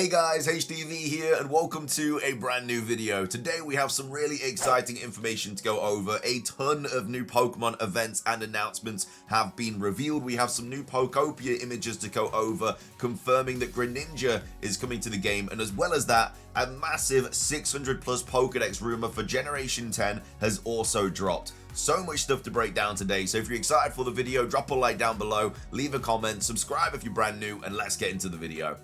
Hey guys, HDvee here and welcome to a brand new video. Today we have some really exciting information to go over. A ton of new Pokemon events and announcements have been revealed. We have some new Pokopia images to go over, confirming that Greninja is coming to the game, and as well as that, a massive 600 plus Pokedex rumor for Generation 10 has also dropped. So much stuff to break down today, so if you're excited for the video, drop a like down below, leave a comment, subscribe if you're brand new, and let's get into the video.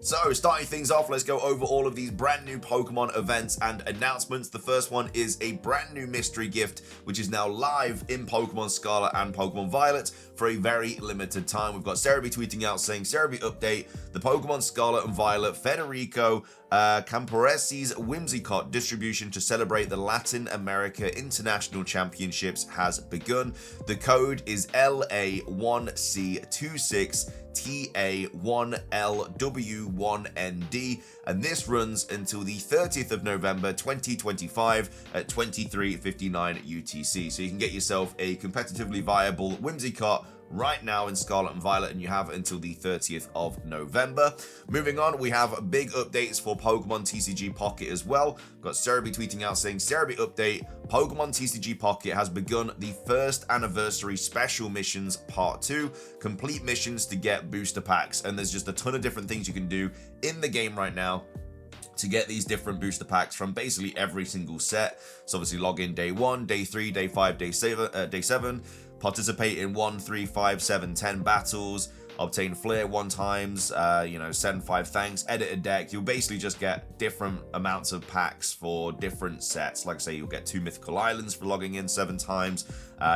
So, starting things off, let's go over all of these brand new Pokemon events and announcements. The first one is a brand new mystery gift, which is now live in Pokemon Scarlet and Pokemon Violet for a very limited time. We've got HDvee tweeting out saying, HDvee update, the Pokemon Scarlet and Violet Federico Camporesi's Whimsicott distribution to celebrate the Latin America International Championships has begun. The code is LA1C26 TA1LW1ND, and this runs until the 30th of November 2025 at 23:59 UTC. So you can get yourself a competitively viable Whimsicott right now in Scarlet and Violet, and you have until the 30th of November. Moving on, we have big updates for Pokemon TCG Pocket as well. Got HDvee tweeting out saying, HDvee update, Pokemon TCG Pocket has begun the first anniversary special missions part 2, complete missions to get booster packs, and there's just a ton of different things you can do in the game right now to get these different booster packs from basically every single set. So obviously log in day 1, day 3, day 5, day 7, participate in 1, 3, 5, 7, 10 battles, obtain flair 1 times, send 5 thanks, edit a deck. You'll basically just get different amounts of packs for different sets. Like say you'll get 2 mythical islands for logging in 7 times.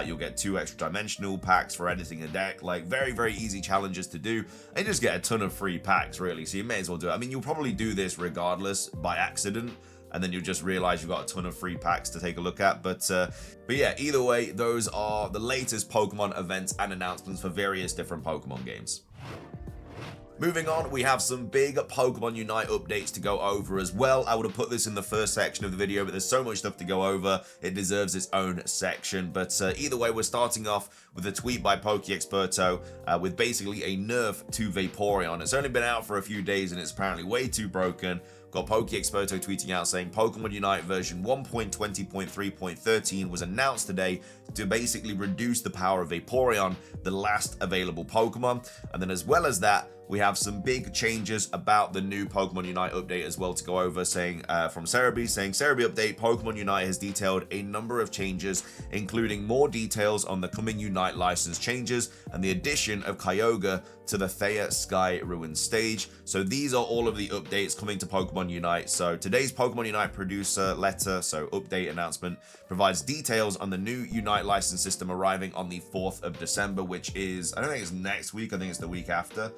You'll get 2 extra dimensional packs for editing a deck. Like very, very easy challenges to do. And you just get a ton of free packs really. So you may as well do it. I mean, you'll probably do this regardless by accident, and then you'll just realize you've got a ton of free packs to take a look at. But yeah, either way, those are the latest Pokemon events and announcements for various different Pokemon games. Moving on, we have some big Pokemon Unite updates to go over as well. I would have put this in the first section of the video, but there's so much stuff to go over, it deserves its own section. But either way, we're starting off with a tweet by Pokeexperto with basically a nerf to Vaporeon. It's only been out for a few days and it's apparently way too broken. Got Pokeexperto tweeting out saying Pokemon Unite version 1.20.3.13 was announced today to basically reduce the power of Vaporeon, the last available Pokemon. And then as well as that, we have some big changes about the new Pokemon Unite update as well to go over, saying from HDvee, saying HDvee update, Pokemon Unite has detailed a number of changes, including more details on the coming Unite license changes and the addition of Kyogre to the Thea Sky Ruin stage. So these are all of the updates coming to Pokemon Unite. So today's Pokemon Unite producer letter, so update announcement, provides details on the new Unite license system arriving on the 4th of December, which is, I don't think it's next week, I think it's the week after.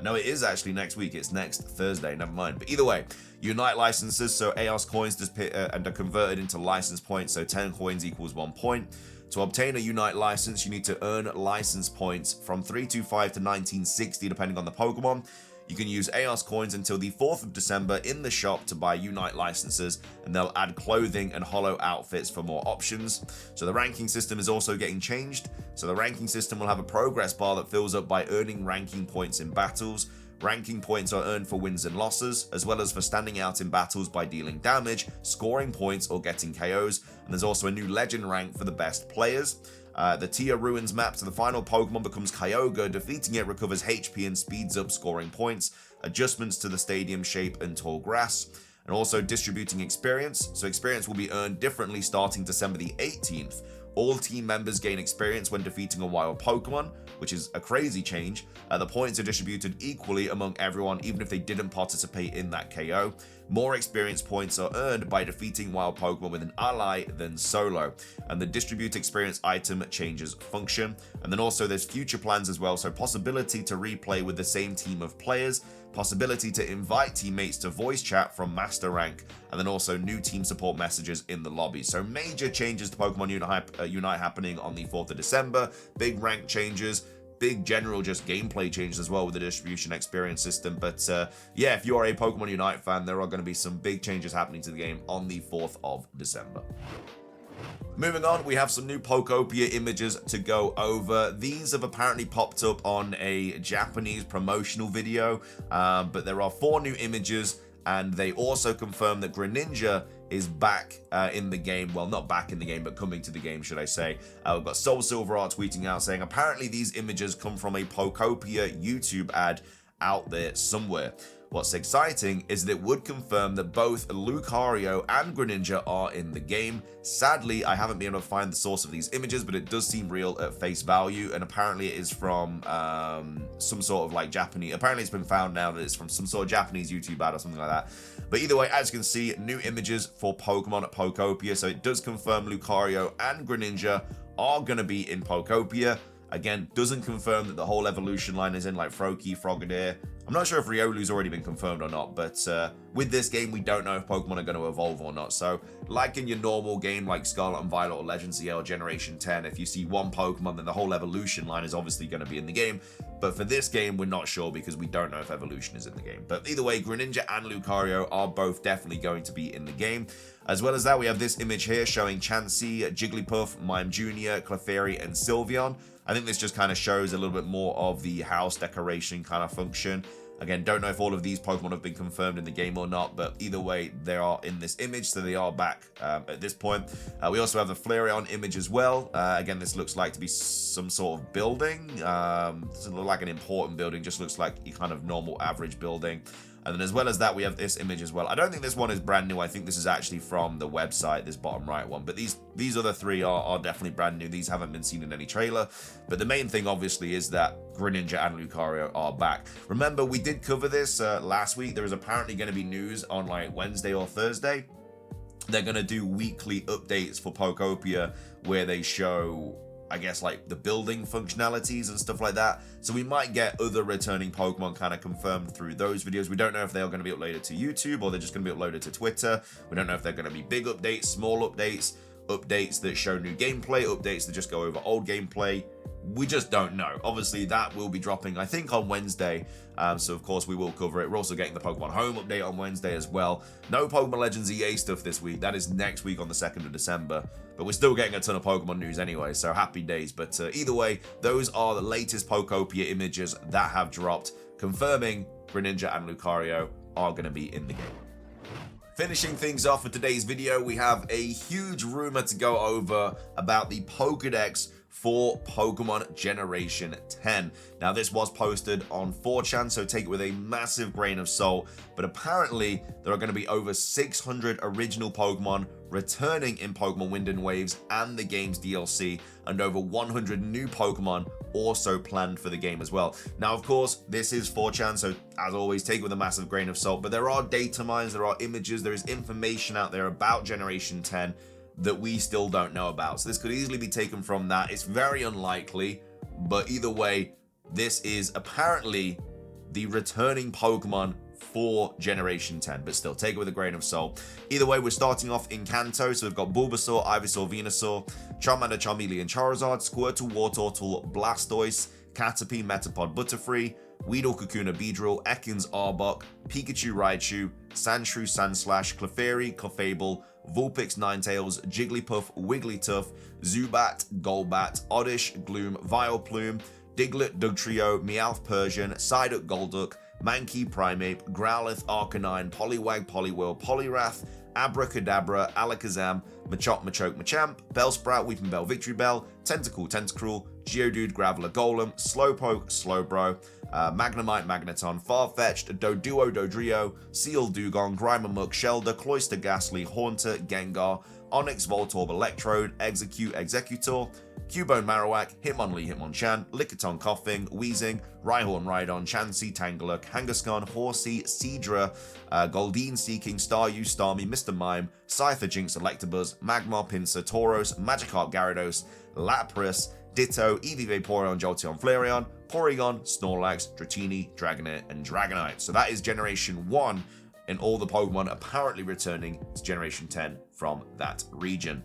No, it is actually next week. It's next Thursday. Never mind. But either way, Unite licenses. So AOS coins and are converted into license points. So 10 coins equals 1 point. To obtain a Unite license, you need to earn license points from 325 to 1960, depending on the Pokemon. You can use AOS coins until the 4th of December in the shop to buy Unite licenses, and they'll add clothing and holo outfits for more options. So the ranking system is also getting changed. So the ranking system will have a progress bar that fills up by earning ranking points in battles. Ranking points are earned for wins and losses, as well as for standing out in battles by dealing damage, scoring points, or getting KOs. And there's also a new legend rank for the best players. The Tia Ruins map to the final Pokemon becomes Kyogre. Defeating it recovers HP and speeds up scoring points. Adjustments to the stadium shape and tall grass. And also distributing experience. So experience will be earned differently starting December the 18th. All team members gain experience when defeating a wild Pokemon, which is a crazy change. The points are distributed equally among everyone, even if they didn't participate in that KO. More experience points are earned by defeating wild Pokemon with an ally than solo. And the distribute experience item changes function. And then also there's future plans as well. So possibility to replay with the same team of players, possibility to invite teammates to voice chat from master rank, and then also new team support messages in the lobby. So major changes to Pokemon Unite happening on the 4th of December, big rank changes, big general just gameplay changes as well with the distribution experience system. But yeah, if you are a Pokemon Unite fan, there are going to be some big changes happening to the game on the 4th of December. Moving on, we have some new Pokopia images to go over. These have apparently popped up on a Japanese promotional video, but there are 4 new images, and they also confirm that Greninja is back in the game. Well, not back in the game, but coming to the game, should I say. We've got Soul Silver Art tweeting out saying, apparently these images come from a Pokopia YouTube ad out there somewhere. What's exciting is that it would confirm that both Lucario and Greninja are in the game. Sadly, I haven't been able to find the source of these images, but it does seem real at face value, and apparently it is from some sort of like Japanese. Apparently it's been found now that it's from some sort of Japanese YouTube ad or something like that. But either way, as you can see, new images for Pokemon at Pokopia, so it does confirm Lucario and Greninja are going to be in Pokopia. Again, doesn't confirm that the whole evolution line is in, like Froakie, Frogadier. I'm not sure if Riolu's already been confirmed or not, but with this game, we don't know if Pokemon are going to evolve or not. So, like in your normal game, like Scarlet and Violet or Legends CL Generation 10, if you see one Pokemon, then the whole evolution line is obviously going to be in the game. But for this game, we're not sure because we don't know if evolution is in the game. But either way, Greninja and Lucario are both definitely going to be in the game. As well as that, we have this image here showing Chansey, Jigglypuff, Mime Jr., Clefairy, and Sylveon. I think this just kind of shows a little bit more of the house decoration kind of function. Again, don't know if all of these Pokemon have been confirmed in the game or not, but either way, they are in this image, so they are back at this point. We also have the Flareon image as well. Again, this looks like to be some sort of building. Doesn't look like an important building, just looks like a kind of normal average building. And then as well as that, we have this image as well. I don't think this one is brand new. I think this is actually from the website, this bottom right one. But these other 3 are definitely brand new. These haven't been seen in any trailer. But the main thing, obviously, is that Greninja and Lucario are back. Remember, we did cover this last week. There is apparently going to be news on like Wednesday or Thursday. They're going to do weekly updates for Pokopia where they show, I guess, like the building functionalities and stuff like that. So we might get other returning Pokemon kind of confirmed through those videos. We don't know if they are going to be uploaded to YouTube or they're just going to be uploaded to Twitter. We don't know if they're going to be big updates, small updates, updates that show new gameplay, updates that just go over old gameplay. We just don't know. Obviously, that will be dropping, I think, on Wednesday. So, of course, we will cover it. We're also getting the Pokemon Home update on Wednesday as well. No Pokemon Legends EA stuff this week. That is next week on the 2nd of December. But we're still getting a ton of Pokemon news anyway, so happy days. But either way, those are the latest Pokopia images that have dropped, confirming Greninja and Lucario are going to be in the game. Finishing things off for today's video, we have a huge rumor to go over about the Pokedex for Pokemon Generation 10. Now, this was posted on 4chan, so take it with a massive grain of salt, but apparently there are going to be over 600 original Pokemon returning in Pokemon Wind and Waves and the game's DLC, and over 100 new Pokemon also planned for the game as well. Now, of course, this is 4chan, so as always, take it with a massive grain of salt, but there are data mines, there are images, there is information out there about Generation 10 that we still don't know about. So this could easily be taken from that. It's very unlikely, but either way, this is apparently the returning Pokemon for Generation 10, but still, take it with a grain of salt. Either way, we're starting off in Kanto, so we've got Bulbasaur, Ivysaur, Venusaur, Charmander, Charmeleon, Charizard, Squirtle, Wartortle, Blastoise, Caterpie, Metapod, Butterfree, Weedle, Kakuna, Beedrill, Ekans, Arbok, Pikachu, Raichu, Sandshrew, Sandslash, Clefairy, Clefable, Vulpix, Ninetales, Jigglypuff, Wigglytuff, Zubat, Golbat, Oddish, Gloom, Vileplume, Diglett, Dugtrio, Meowth, Persian, Psyduck, Golduck, Mankey, Primeape, Growlithe, Arcanine, Poliwag, Poliwhirl, Poliwrath, Abracadabra, Alakazam, Machop, Machoke, Machamp, Bellsprout, Weepinbell, Victreebel, Tentacool, Tentacruel, Geodude, Graveler, Golem, Slowpoke, Slowbro, Magnemite, Magneton, Farfetch'd, Doduo, Dodrio, Seal, Dugong, Grimermuck, Shelder, Cloyster, Ghastly, Haunter, Gengar, Onix, Voltorb, Electrode, Execute, Executor, Cubone, Marowak, Hitmonlee, Hitmonchan, Lickitung, Coughing, Wheezing, Rhyhorn, Rhydon, Chansey, Tangela, Kangaskhan, Horsey, Seadra, Goldeen, Seeking, Staryu, Starmie, Mr. Mime, Scyther, Jinx, Electabuzz, Magmar, Pinsir, Tauros, Magikarp, Gyarados, Lapras, Ditto, Eevee, Vaporeon, Jolteon, Flareon, Porygon, Snorlax, Dratini, Dragonair, and Dragonite. So that is Generation 1, and all the Pokemon apparently returning to Generation 10 from that region.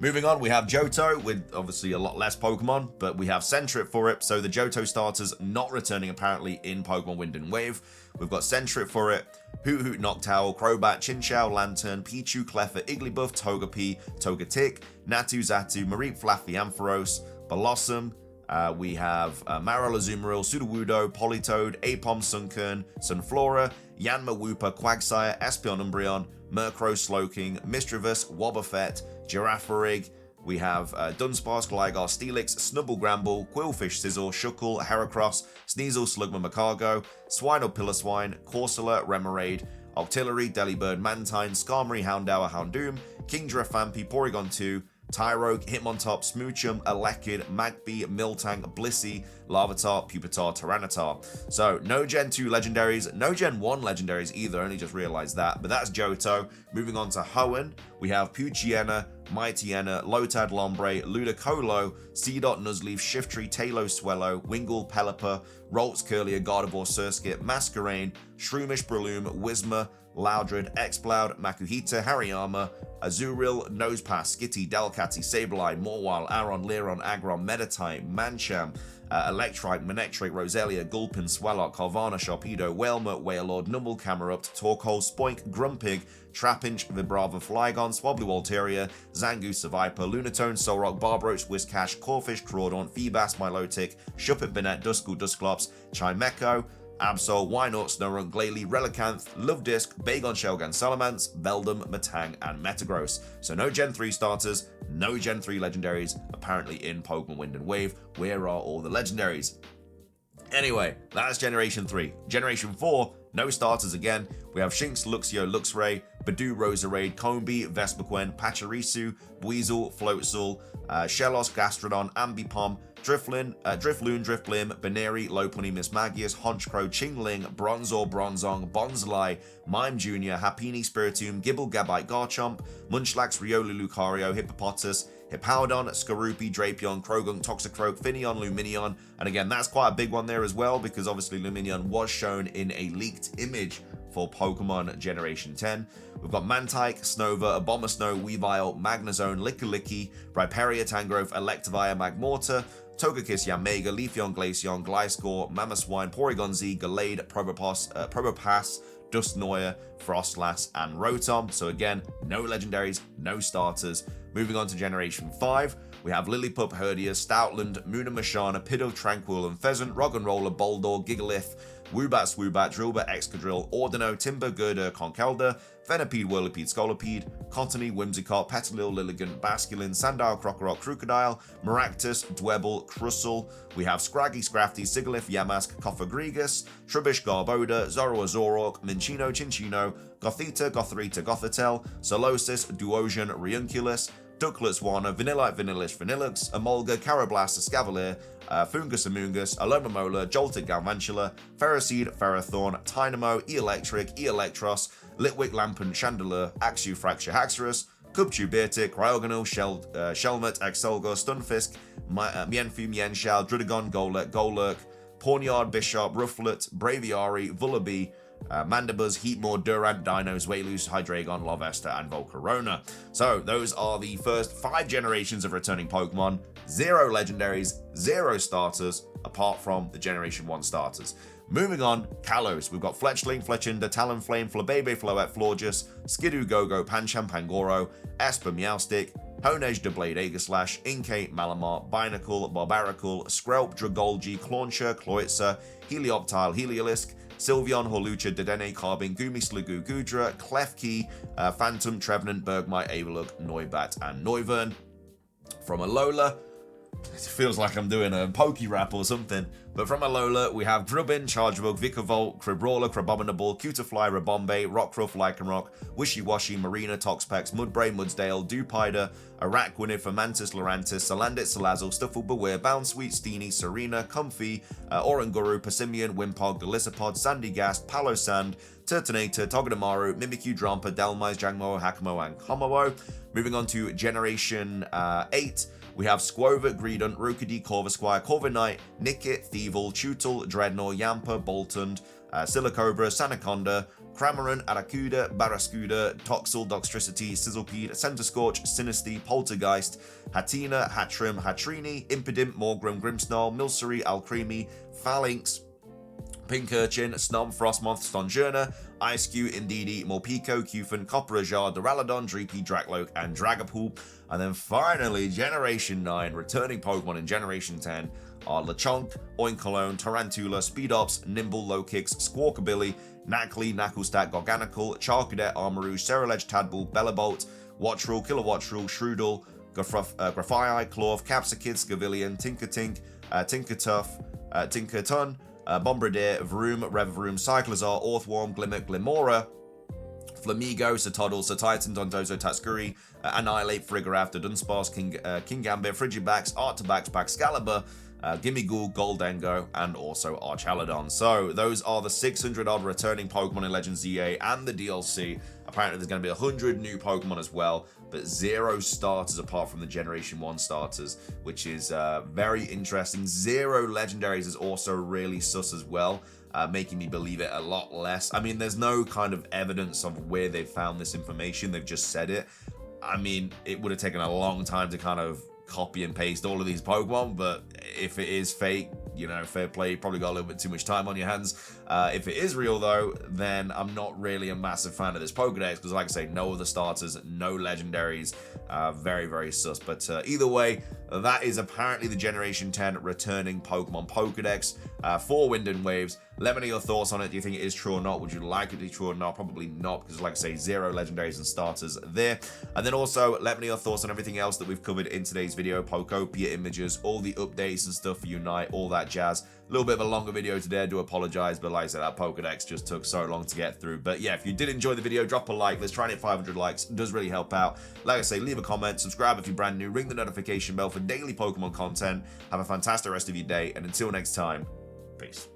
Moving on, we have Johto with obviously a lot less Pokemon, but we have Sentret for it. So the Johto starters not returning apparently in Pokemon Wind and Wave. We've got Sentret for it, Hoot Hoot Noctowl, Crobat, Chinchou, Lantern, Pichu, Cleffa, Igglybuff, Togepi, Togetic, Natu, Zatu, Mareep, Flaffy, Ampharos, Blossom. We have Marill, Azumarill, Sudowoodo, Politoed, Apom, Sunkern, Sunflora, Yanma, Wooper, Quagsire, Espeon, Umbreon, Murkrow, Slowking, Misdreavus, Wobbuffet, Girafarig. We have Dunsparce, Gligar, Steelix, Snubbull, Gramble, Quillfish, Sizzle, Shuckle, Heracross, Sneasel, Slugma, Macargo, Swine or Piloswine, Corsola, Remoraid, Octillery, Delibird, Mantine, Skarmory, Houndour, Houndoom, Kingdra, Phanpy, Porygon 2, Tyrogue, Hitmontop, Smoochum, Elekid, Magby, Miltank, Blissey, Larvitar, Pupitar, Tyranitar. So, no Gen 2 legendaries, no Gen 1 legendaries either, only just realized that, but that's Johto. Moving on to Hoenn, we have Poochyena, Mightyena, Lotad, Lombre, Ludicolo, Seedot, Nuzleaf, Shiftry, Tailo, Swellow, Wingull, Pelipper, Ralts, Curlier, Gardevoir, Surskit, Masquerain, Shroomish, Breloom, Whismur, Loudred, Exploud, Makuhita, Hariyama, Azurill, Nosepass, Skitty, Delcatty, Sableye, Mawile, Aron, Liron, Aggron, Meditite, Mancham, Electrike, Manectric, Roselia, Gulpin, Swallow, Carvana, Sharpedo, Wailmer, Wailord, Numble, Camerupt, Torkoal, Spoink, Grumpig, Trapinch, Vibrava, Flygon, Swabbly, Walteria, Zangoose, Viper, Lunatone, Solrock, Barbroach, Whiscash, Corfish, Crawdaunt, Feebas, Milotic, Shuppet, Banette, Duskull, Dusclops, Chimecho, Absol, Wynot, Snorunt, Glalie, Relicanth, Luvdisc, Bagon, Shelgan, Salamence, Beldum, Matang, and Metagross. So no Gen 3 starters, no Gen 3 legendaries, apparently in Pokemon Wind and Wave. Where are all the legendaries? Anyway, that's Generation 3. Generation 4, no starters again. We have Shinx, Luxio, Luxray, Badoo, Roserade, Combee, Vespiquen, Pachirisu, Weasel, Floatzel, Shellos, Gastrodon, Ambipom, Drifloon, Drifblim, Baneri, Lopunny, Mismagius, Honchkrow, Chingling, Bronzor, Bronzong, Bonsly, Mime Jr., Happiny, Spiritomb, Gibble, Gabite, Garchomp, Munchlax, Riolu, Lucario, Hippopotas, Hippowdon, Skorupi, Drapion, Krogunk, Toxicroak, Finneon, Luminion, and again, that's quite a big one there as well, because obviously Luminion was shown in a leaked image for Pokemon Generation 10. We've got Mantike, Snova, Abomasnow, Weavile, Magnezone, Lickilicky, Rhyperior, Tangrowth, Electivire, Magmortar, Togekiss, Yanmega, Leafeon, Glaceon, Gliscor, Mamoswine, Porygon Z, Gallade, Probopass, Dusknoir, Frostlass, and Rotom. So again, no legendaries, no starters. Moving on to Generation 5, we have Lillipup, Herdier, Stoutland, Munamashana, Pidove, Tranquil, and Pheasant, Roggenroller, Boldor, Gigalith, Woobat, Swoobat, Drillbur, Excadrill, Ordino, Timber, Gurder, Conkeldurr, Venipede, Whirlipede, Scolipede, Cottony, Whimsicott, Petalil, Lilligant, Basculin, Sandile, Crocodile, Crocodile, Maractus, Dwebble, Crustle. We have Scraggy, Scrafty, Sigilyph, Yamask, Cophagrigus, Trubbish, Garboda, Zoroa, Zoroark, Minchino, Chinchino, Gothita, Gotharita, Gothitelle, Solosis, Duosion, Riunculus, Ducklets, Warner, Vanillite, Vanillish, Vanillux, Emolga, Carablast, Scavalier, Fungus, Amoongus, Alomomola, Joltik, Galvantula, Ferroseed, Ferrothorn, Tynamo, E-Electric, E-Electros, Litwick, Lampent, Chandelure, Axew, Fracture, Haxorus, Cubchoo, Beartic, Cryogonal, Shelmet, Excelgor, Stunfisk, Mienfu, Mienshao, Drudagon, Golurk, Pawniard, Bishop, Rufflet, Braviary, Vullaby, Mandibuzz, Heatmore, Durant, Dinos, Wailus, Hydreigon, Larvesta, and Volcarona. So those are the first 5 generations of returning Pokemon. 0 legendaries, 0 starters, apart from the Generation 1 starters. Moving on, Kalos. We've got Fletchling, Fletchinder, Talonflame, Flabebe, Floette, Florges, Skidoo, Go-Go, Pancham, Pangoro, Esper, Meowstic, Honedge, Doublade, Aegislash, Inkay, Malamar, Binacle, Barbaracle, Skrelp, Dragolgi, Clauncher, Cloyitza, Helioptile, Heliolisk, Sylveon, Horlucha, Dedenne, Carbine, Goomy, Sliggoo, Goodra, Klefki, Phantom, Trevenant, Bergmite, Avalugg, Noibat, and Noivern. From Alola, it feels like I'm doing a Poke Rap or something, but from Alola, we have Grubbin, Chargebug, Vikavolt, Crabrawler, Crabominable, Cutiefly, Rabombe, Rockruff, Lycanroc, Wishy-Washy, Marina, Toxapex, Mudbray, Mudsdale, Dewpider, Araquanid, Fomantis, Lurantis, Salandit, Salazzle, Stuffle, Beware, Bounsweet, Steenie, Serena, Comfey, Oranguru, Passimian, Wimpog, Golisopod, Sandygast, Palosand, Turtonator, Togedemaru, Mimikyu, Drampa, Delmise, Jangmo, Hakamo, and Komowo. Moving on to Generation 8, we have Squovert, Greedent, Rookidee, Corvisquire, Corviknight, Nickit, Thievul, Tutel, Dreadnought, Yamper, Boltund, Silicobra, Sanaconda, Cramorant, Aracuda, Barrascuda, Toxel, Doxtricity, Sizzlepede, Centiscorch, Sinistea, Poltergeist, Hatina, Hatrim, Hatrini, Impidimp, Morgrim, Grimmsnarl, Milcery, Alcremie, Phalanx, Pincurchin, Snom, Frostmoth, Stonjourner, Ice-Q, Indeedee, Morpeko, Cufant, Copperajar, Duraludon, Dreepy, Drakloak, and Dragapult. And then finally, Generation 9, returning Pokemon in Generation 10 are Lechonk, Oinkologne, Tarantula, Speedops, Nimble, Lokix, Squawkabilly, Knackley, Knucklestack, Gorganical, Charcadet, Armarouge, Ceruledge, Tadbull, Bellabolt, Wattrel, Kilowattrel, Shroodle, Grafii, Clawf, Capsakid, Scavillion, Tinkertink, Tinkertuff, Tinkerton, Bombardier, Vroom, Revavroom, Cyclizar, Orthworm, Glimmet, Glimora, Flamigo, Satoddle, Satitan, Dondozo, Tatscuri, Annihilate, Frigoraptor, Dunsparce, Kingambit, Frigibax, Artabax, Baxcalibur, Gimmighoul, Goldengo, and also Archaludon. So those are the 600 odd returning Pokemon in Legends ZA and the DLC. Apparently there's going to be 100 new Pokemon as well, but 0 starters apart from the Generation 1 starters, which is very interesting. 0 legendaries is also really sus as well, making me believe it a lot less. I mean, there's no kind of evidence of where they've found this information. They've just said it. I mean, it would have taken a long time to kind of copy and paste all of these Pokemon, but if it is fake, you know, fair play. You probably got a little bit too much time on your hands. If it is real though, then I'm not really a massive fan of this Pokedex, because like I say, no other starters, no legendaries, very, very sus. But either way, that is apparently the Generation 10 returning Pokemon Pokedex for Wind and Waves. Let me know your thoughts on it. Do you think it is true or not? Would you like it to be true or not? Probably not, because like I say, 0 legendaries and starters there. And then also, let me know your thoughts on everything else that we've covered in today's video. Pokopia images, all the updates and stuff for Unite, all that jazz. A little bit of a longer video today, I do apologize, but like I said, that Pokedex just took so long to get through. But yeah, if you did enjoy the video, drop a like. Let's try and hit 500 likes. It does really help out. Like I say, leave a comment, subscribe if you're brand new, ring the notification bell for daily Pokemon content. Have a fantastic rest of your day, and until next time, peace.